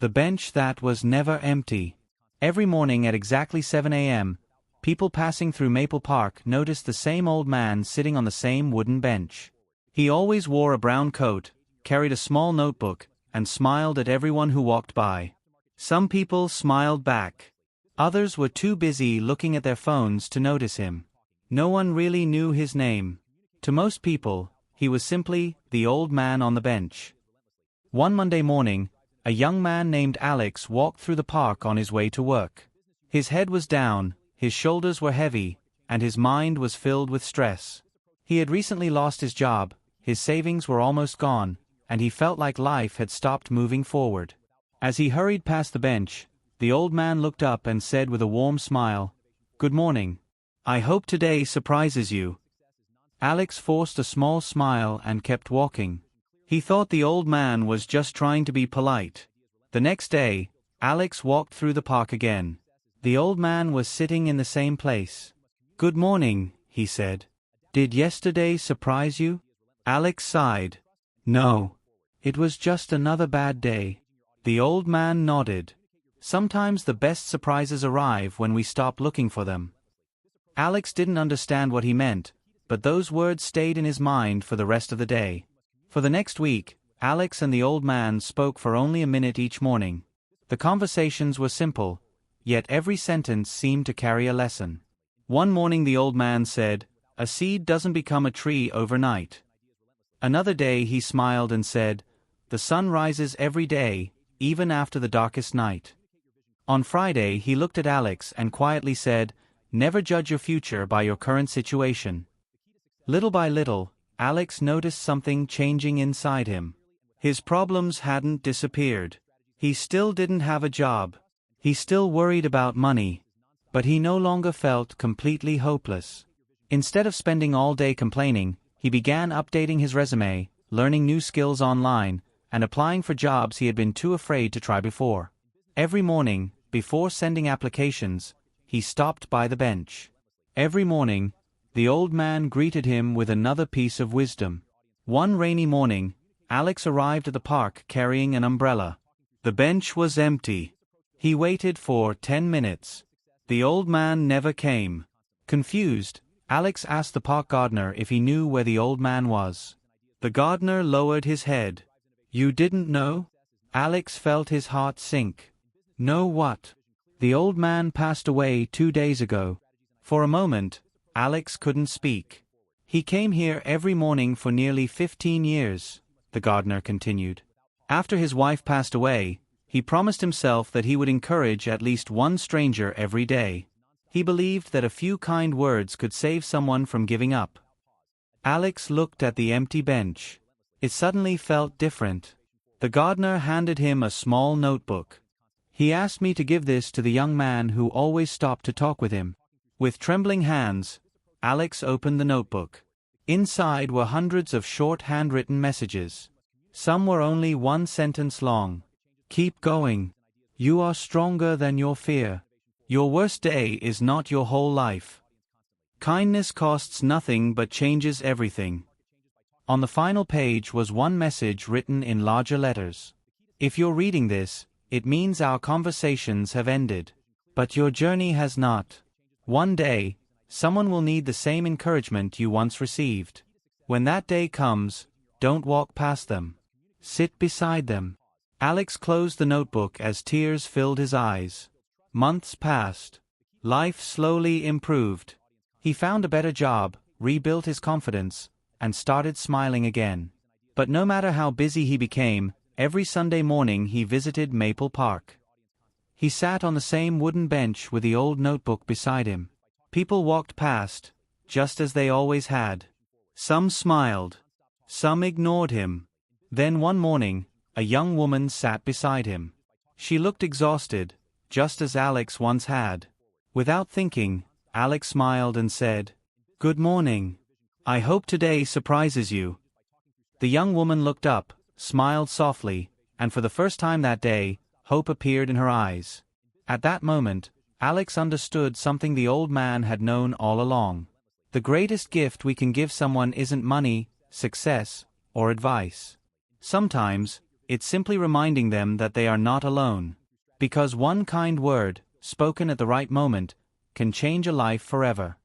The bench that was never empty. Every morning at exactly 7 a.m., people passing through Maple Park noticed the same old man sitting on the same wooden bench. He always wore a brown coat, carried a small notebook, and smiled at everyone who walked by. Some people smiled back. Others were too busy looking at their phones to notice him. No one really knew his name. To most people, he was simply the old man on the bench. One Monday morning, a young man named Alex walked through the park on his way to work. His head was down, his shoulders were heavy, and his mind was filled with stress. He had recently lost his job, his savings were almost gone, and he felt like life had stopped moving forward. As he hurried past the bench, the old man looked up and said with a warm smile, "Good morning. I hope today surprises you." Alex forced a small smile and kept walking. He thought the old man was just trying to be polite. The next day, Alex walked through the park again. The old man was sitting in the same place. "Good morning," he said. "Did yesterday surprise you?" Alex sighed. "No. It was just another bad day." The old man nodded. Sometimes the best surprises arrive when we stop looking for them. Alex didn't understand what he meant, but those words stayed in his mind for the rest of the day. For the next week, Alex and the old man spoke for only a minute each morning. The conversations were simple, yet every sentence seemed to carry a lesson. One morning the old man said, "A seed doesn't become a tree overnight." Another day he smiled and said, "The sun rises every day, even after the darkest night." On Friday he looked at Alex and quietly said, "Never judge your future by your current situation." Little by little, Alex noticed something changing inside him. His problems hadn't disappeared. He still didn't have a job. He still worried about money. But he no longer felt completely hopeless. Instead of spending all day complaining, he began updating his resume, learning new skills online, and applying for jobs he had been too afraid to try before. Every morning, before sending applications, he stopped by the bench. Every morning, the old man greeted him with another piece of wisdom. One rainy morning, Alex arrived at the park carrying an umbrella. The bench was empty. He waited for 10 minutes. The old man never came. Confused, Alex asked the park gardener if he knew where the old man was. The gardener lowered his head. "You didn't know?" Alex felt his heart sink. "Know what?" "The old man passed away 2 days ago." For a moment, Alex couldn't speak. "He came here every morning for nearly 15 years, the gardener continued. After his wife passed away, he promised himself that he would encourage at least one stranger every day. He believed that a few kind words could save someone from giving up. Alex looked at the empty bench. It suddenly felt different. The gardener handed him a small notebook. "He asked me to give this to the young man who always stopped to talk with him." With trembling hands, Alex opened the notebook. Inside were hundreds of short handwritten messages. Some were only one sentence long. "Keep going. You are stronger than your fear. Your worst day is not your whole life. Kindness costs nothing but changes everything." On the final page was one message written in larger letters. "If you're reading this, it means our conversations have ended. But your journey has not. One day, someone will need the same encouragement you once received. When that day comes, don't walk past them. Sit beside them." Alex closed the notebook as tears filled his eyes. Months passed. Life slowly improved. He found a better job, rebuilt his confidence, and started smiling again. But no matter how busy he became, every Sunday morning he visited Maple Park. He sat on the same wooden bench with the old notebook beside him. People walked past, just as they always had. Some smiled. Some ignored him. Then one morning, a young woman sat beside him. She looked exhausted, just as Alex once had. Without thinking, Alex smiled and said, "Good morning. I hope today surprises you." The young woman looked up, smiled softly, and for the first time that day, hope appeared in her eyes. At that moment, Alex understood something the old man had known all along. The greatest gift we can give someone isn't money, success, or advice. Sometimes, it's simply reminding them that they are not alone. Because one kind word, spoken at the right moment, can change a life forever.